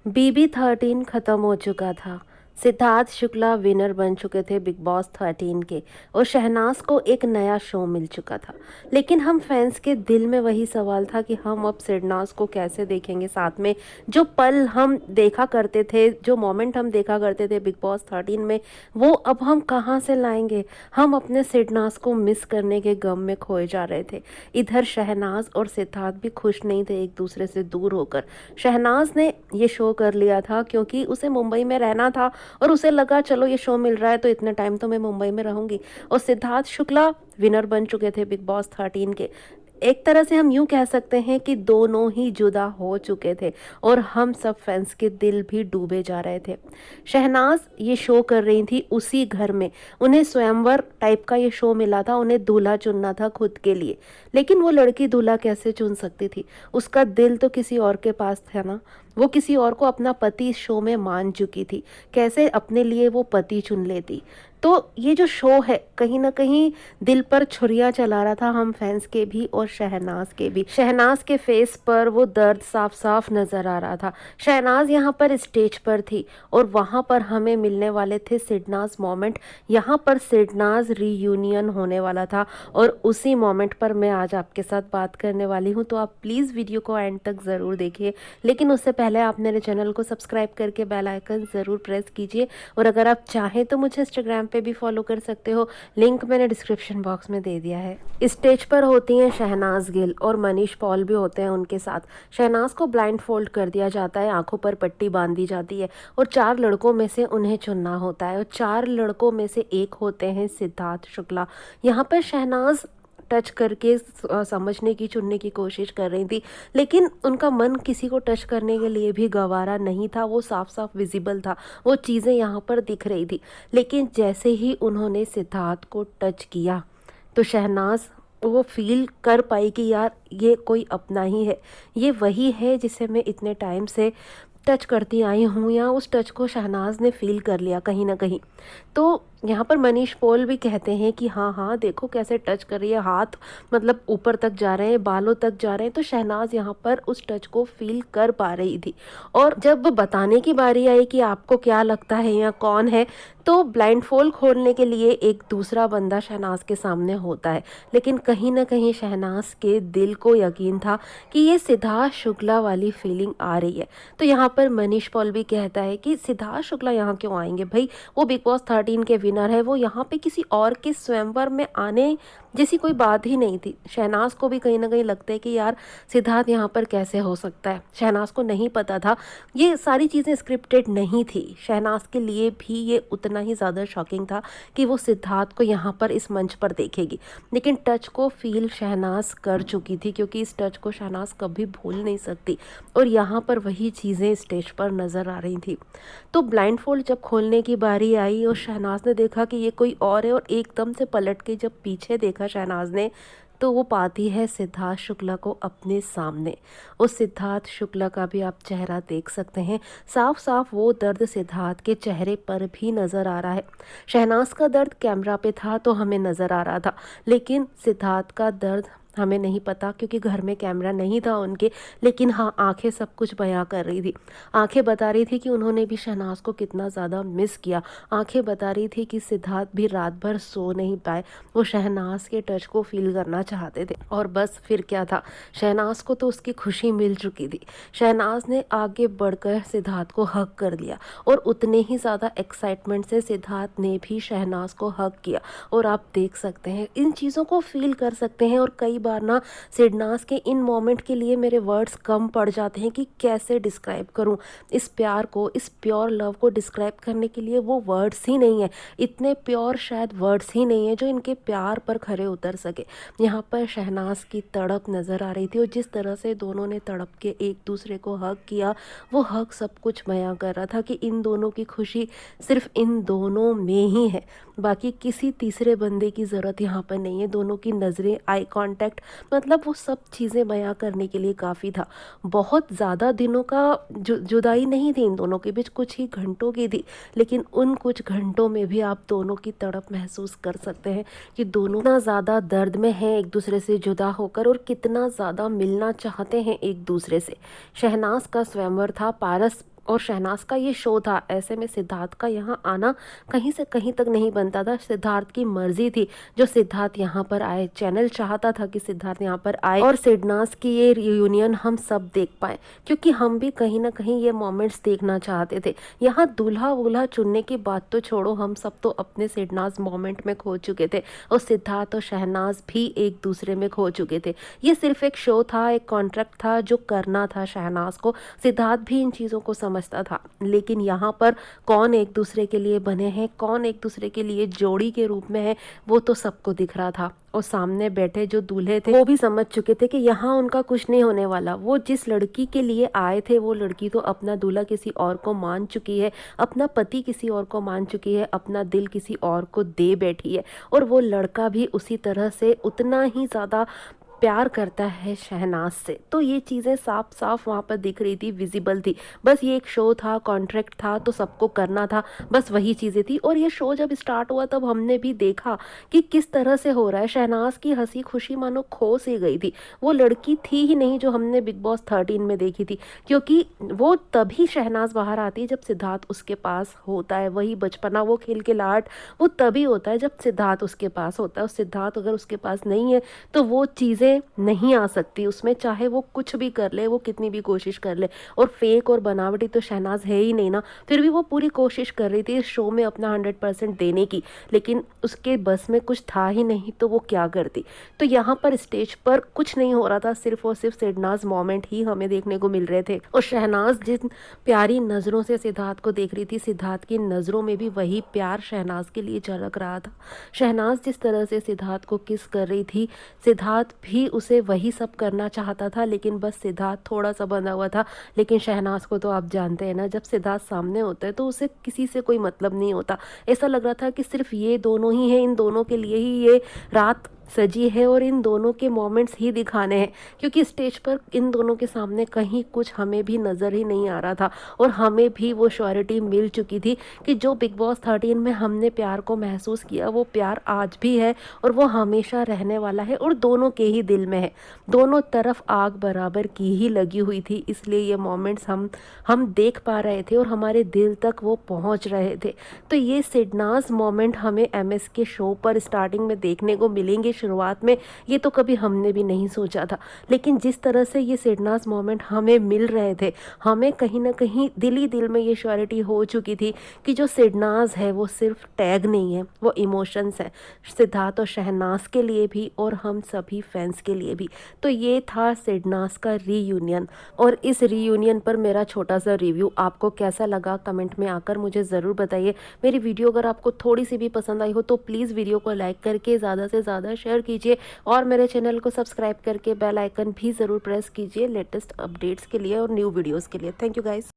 BB13 खत्म हो चुका था। सिद्धार्थ शुक्ला विनर बन चुके थे बिग बॉस 13 के और शहनाज को एक नया शो मिल चुका था। लेकिन हम फैंस के दिल में वही सवाल था कि हम अब शहनाज को कैसे देखेंगे साथ में। जो पल हम देखा करते थे, जो मोमेंट हम देखा करते थे बिग बॉस 13 में, वो अब हम कहाँ से लाएंगे। हम अपने शहनाज को मिस करने के गम में खोए जा रहे थे। इधर शहनाज और सिद्धार्थ भी खुश नहीं थे एक दूसरे से दूर होकर। शहनाज ने ये शो कर लिया था क्योंकि उसे मुंबई में रहना था और उसे लगा चलो ये शो मिल रहा है तो इतने टाइम तो मैं मुंबई में रहूंगी। और सिद्धार्थ शुक्ला विनर बन चुके थे बिग बॉस 13 के। एक तरह से हम यूं कह सकते हैं कि दोनों ही जुदा हो चुके थे और हम सब फैंस के दिल भी डूबे जा रहे थे। शहनाज ये शो कर रही थी उसी घर में। उन्हें स्वयंवर टाइप का ये शो मिला था, उन्हें दूल्हा चुनना था खुद के लिए। लेकिन वो लड़की दूल्हा कैसे चुन सकती थी? उसका दिल तो किसी और के पास था ना। वो किसी और को अपना पति इस शो में मान चुकी थी। कैसे अपने लिए वो पति चुन लेती? तो ये जो शो है कहीं ना कहीं दिल पर छुरियां चला रहा था, हम फैंस के भी और शहनाज के भी। शहनाज के फेस पर वो दर्द साफ साफ नजर आ रहा था। शहनाज यहाँ पर स्टेज पर थी और वहां पर हमें मिलने वाले थे सिडनाज मोमेंट। यहाँ पर सिडनाज रीयूनियन होने वाला था और उसी मोमेंट पर मैं आज आपके साथ बात करने वाली हूँ। तो आप प्लीज़ वीडियो को एंड तक ज़रूर देखिए, लेकिन उससे पहले आप मेरे चैनल को सब्सक्राइब करके बेल आइकन ज़रूर प्रेस कीजिए। और अगर आप चाहें तो मुझे इंस्टाग्राम पे भी फॉलो कर सकते हो, लिंक मैंने डिस्क्रिप्शन बॉक्स में दे दिया है। स्टेज पर होती हैं शहनाज गिल और मनीष पॉल भी होते हैं उनके साथ। शहनाज को ब्लाइंड फोल्ड कर दिया जाता है, आंखों पर पट्टी बांध दी जाती है और 4 लड़कों में से उन्हें चुनना होता है और 4 लड़कों में से एक होते हैं सिद्धार्थ शुक्ला। यहाँ पर शहनाज टच करके समझने की, चुनने की कोशिश कर रही थी, लेकिन उनका मन किसी को टच करने के लिए भी गवारा नहीं था। वो साफ साफ विजिबल था, वो चीज़ें यहाँ पर दिख रही थी। लेकिन जैसे ही उन्होंने सिद्धार्थ को टच किया तो शहनाज वो फील कर पाई कि यार ये कोई अपना ही है, ये वही है जिसे मैं इतने टाइम से टच करती आई हूँ। या उस टच को शहनाज ने फील कर लिया कहीं ना कहीं। तो यहाँ पर मनीष पॉल भी कहते हैं कि हाँ हाँ देखो कैसे टच कर रही है, हाथ मतलब ऊपर तक जा रहे हैं, बालों तक जा रहे हैं। तो शहनाज यहाँ पर उस टच को फील कर पा रही थी। और जब बताने की बारी आई कि आपको क्या लगता है या कौन है, तो ब्लाइंड फोल्ड खोलने के लिए एक दूसरा बंदा शहनाज के सामने होता है। लेकिन कहीं ना कहीं शहनाज के दिल को यकीन था कि ये सिद्धार्थ शुक्ला वाली फीलिंग आ रही है। तो यहाँ पर मनीष पॉल भी कहता है कि सिद्धार्थ शुक्ला यहाँ क्यों आएंगे भाई, वो बिग बॉस 13 के विनर है, वो यहाँ पे किसी और के स्वयंवर में आने जैसी कोई बात ही नहीं थी। शहनाज को भी कहीं ना कहीं लगता है कि यार सिद्धार्थ यहाँ पर कैसे हो सकता है। शहनाज को नहीं पता था, ये सारी चीज़ें स्क्रिप्टेड नहीं थी। शहनाज के लिए भी ये उतना ही ज़्यादा शॉकिंग था कि वो सिद्धार्थ को यहाँ पर इस मंच पर देखेगी। लेकिन टच को फील शहनाज कर चुकी थी क्योंकि इस टच को शहनाज कभी भूल नहीं सकती और यहाँ पर वही चीज़ें स्टेज पर नज़र आ रही थी। तो ब्लाइंड फोल्ड जब खोलने की बारी आई और शहनाज ने देखा कि ये कोई और है और एकदम से पलट के जब पीछे देखा शहनाज ने, तो वो पाती है सिद्धार्थ शुक्ला को अपने सामने। उस सिद्धार्थ शुक्ला का भी आप चेहरा देख सकते हैं, साफ साफ वो दर्द सिद्धार्थ के चेहरे पर भी नज़र आ रहा है। शहनाज का दर्द कैमरा पे था तो हमें नज़र आ रहा था, लेकिन सिद्धार्थ का दर्द हमें नहीं पता क्योंकि घर में कैमरा नहीं था उनके। लेकिन हाँ, आंखें सब कुछ बयां कर रही थी। आंखें बता रही थी कि उन्होंने भी शहनाज को कितना ज़्यादा मिस किया। आंखें बता रही थी कि सिद्धार्थ भी रात भर सो नहीं पाए, वो शहनाज के टच को फील करना चाहते थे। और बस फिर क्या था, शहनाज को तो उसकी खुशी मिल चुकी थी। शहनाज ने आगे बढ़कर सिद्धार्थ को हक कर लिया और उतने ही ज़्यादा एक्साइटमेंट से सिद्धार्थ ने भी शहनाज को हक किया। और आप देख सकते हैं, इन चीज़ों को फील कर सकते हैं। और कई बार ना सिडनाज के इन मोमेंट के लिए मेरे वर्ड्स कम पड़ जाते हैं कि कैसे डिस्क्राइब करूं इस प्यार को, इस प्योर लव को डिस्क्राइब करने के लिए वो वर्ड्स ही नहीं है। इतने प्योर शायद वर्ड्स ही नहीं है जो इनके प्यार पर खरे उतर सके। यहाँ पर शहनाज की तड़प नज़र आ रही थी और जिस तरह से दोनों ने तड़प के एक दूसरे को हक किया, वो हक सब कुछ बयां कर रहा था कि इन दोनों की खुशी सिर्फ इन दोनों में ही है, बाकी किसी तीसरे बंदे की ज़रूरत यहाँ पर नहीं है। दोनों की नज़रें, आई कांटेक्ट, मतलब वो सब चीज़ें बयां करने के लिए काफ़ी था। बहुत ज़्यादा दिनों का जुदाई नहीं थी इन दोनों के बीच, कुछ ही घंटों की थी। लेकिन उन कुछ घंटों में भी आप दोनों की तड़प महसूस कर सकते हैं कि दोनों कितना ज़्यादा दर्द में हैं एक दूसरे से जुदा होकर और कितना ज़्यादा मिलना चाहते हैं एक दूसरे से। शहनाज का स्वयंवर था, पारस और शहनाज का ये शो था, ऐसे में सिद्धार्थ का यहाँ आना कहीं से कहीं तक नहीं बनता था। सिद्धार्थ की मर्जी थी जो सिद्धार्थ यहाँ पर आए, चैनल चाहता था कि सिद्धार्थ यहाँ पर आए और शहनाज की ये रियूनियन हम सब देख पाए, क्योंकि हम भी कहीं ना कहीं ये मोमेंट्स देखना चाहते थे। यहाँ दूल्हा वूल्हा चुनने की बात तो छोड़ो, हम सब तो अपने शहनाज मोमेंट में खो चुके थे और सिद्धार्थ और शहनाज भी एक दूसरे में खो चुके थे। ये सिर्फ एक शो था, एक कॉन्ट्रैक्ट था जो करना था शहनाज को। सिद्धार्थ भी इन चीज़ों को समझता था, लेकिन यहाँ पर कौन एक दूसरे के लिए बने हैं, कौन एक दूसरे के लिए जोड़ी के रूप में है, वो तो सबको दिख रहा था। और सामने बैठे जो दूल्हे थे वो भी समझ चुके थे कि यहाँ उनका कुछ नहीं होने वाला। वो जिस लड़की के लिए आए थे वो लड़की तो अपना दूल्हा किसी और को मान चुकी है, अपना पति किसी और को मान चुकी है, अपना दिल किसी और को दे बैठी है। और वो लड़का भी उसी तरह से उतना ही ज़्यादा प्यार करता है शहनाज से। तो ये चीज़ें साफ साफ वहाँ पर दिख रही थी, विजिबल थी। बस ये एक शो था, कॉन्ट्रैक्ट था, तो सबको करना था, बस वही चीज़ें थी। और ये शो जब स्टार्ट हुआ तब हमने भी देखा कि किस तरह से हो रहा है। शहनाज की हंसी खुशी मानो खो सी गई थी। वो लड़की थी ही नहीं जो हमने बिग बॉस 13 में देखी थी, क्योंकि वो तभी शहनाज बाहर आती है जब सिद्धार्थ उसके पास होता है। वही बचपना, वो खेल के लाट, वो तभी होता है जब सिद्धार्थ उसके पास होता है। और सिद्धार्थ अगर उसके पास नहीं है तो वो चीज़ें नहीं आ सकती उसमें, चाहे वो कुछ भी कर ले, वो कितनी भी कोशिश कर ले। और फेक और बनावटी तो शहनाज है ही नहीं ना, फिर भी वो पूरी कोशिश कर रही थी इस शो में अपना 100% देने की, लेकिन उसके बस में कुछ था ही नहीं तो वो क्या करती। तो यहाँ पर स्टेज पर कुछ नहीं हो रहा था, सिर्फ और सिर्फ शहनाज मोमेंट ही हमें देखने को मिल रहे थे। और शहनाज जिन प्यारी नज़रों से सिद्धार्थ को देख रही थी, सिद्धार्थ की नज़रों में भी वही प्यार शहनाज के लिए झलक रहा था। शहनाज जिस तरह से सिद्धार्थ को किस कर रही थी, सिद्धार्थ भी उसे वही सब करना चाहता था, लेकिन बस सिद्धार्थ थोड़ा सा बंधा हुआ था। लेकिन शहनाज को तो आप जानते हैं ना, जब सिद्धार्थ सामने होता है तो उसे किसी से कोई मतलब नहीं होता। ऐसा लग रहा था कि सिर्फ ये दोनों ही हैं, इन दोनों के लिए ही ये रात सजी है और इन दोनों के मोमेंट्स ही दिखाने हैं, क्योंकि स्टेज पर इन दोनों के सामने कहीं कुछ हमें भी नज़र ही नहीं आ रहा था। और हमें भी वो श्योरिटी मिल चुकी थी कि जो बिग बॉस 13 में हमने प्यार को महसूस किया वो प्यार आज भी है और वो हमेशा रहने वाला है और दोनों के ही दिल में है। दोनों तरफ आग बराबर की ही लगी हुई थी, इसलिए ये मोमेंट्स हम देख पा रहे थे और हमारे दिल तक वो पहुंच रहे थे। तो ये शहनाज मोमेंट हमें एमएस के शो पर स्टार्टिंग में देखने को मिलेंगे। शुरुआत में ये तो कभी हमने भी नहीं सोचा था, लेकिन जिस तरह से ये शहनाज मोमेंट हमें मिल रहे थे, हमें कहीं ना कहीं दिल ही दिल में ये श्योरिटी हो चुकी थी कि जो शहनाज है वो सिर्फ टैग नहीं है, वो इमोशंस है, सिद्धार्थ और शहनाज के लिए भी और हम सभी फैंस के लिए भी। तो ये था शहनाज का रीयूनियन, और इस रीयूनियन पर मेरा छोटा सा रिव्यू आपको कैसा लगा कमेंट में आकर मुझे ज़रूर बताइए। मेरी वीडियो अगर आपको थोड़ी सी भी पसंद आई हो तो प्लीज़ वीडियो को लाइक करके ज़्यादा से ज़्यादा शेयर कीजिए और मेरे चैनल को सब्सक्राइब करके बेल आइकन भी ज़रूर प्रेस कीजिए लेटेस्ट अपडेट्स के लिए और न्यू वीडियोज़ के लिए। Thank you guys.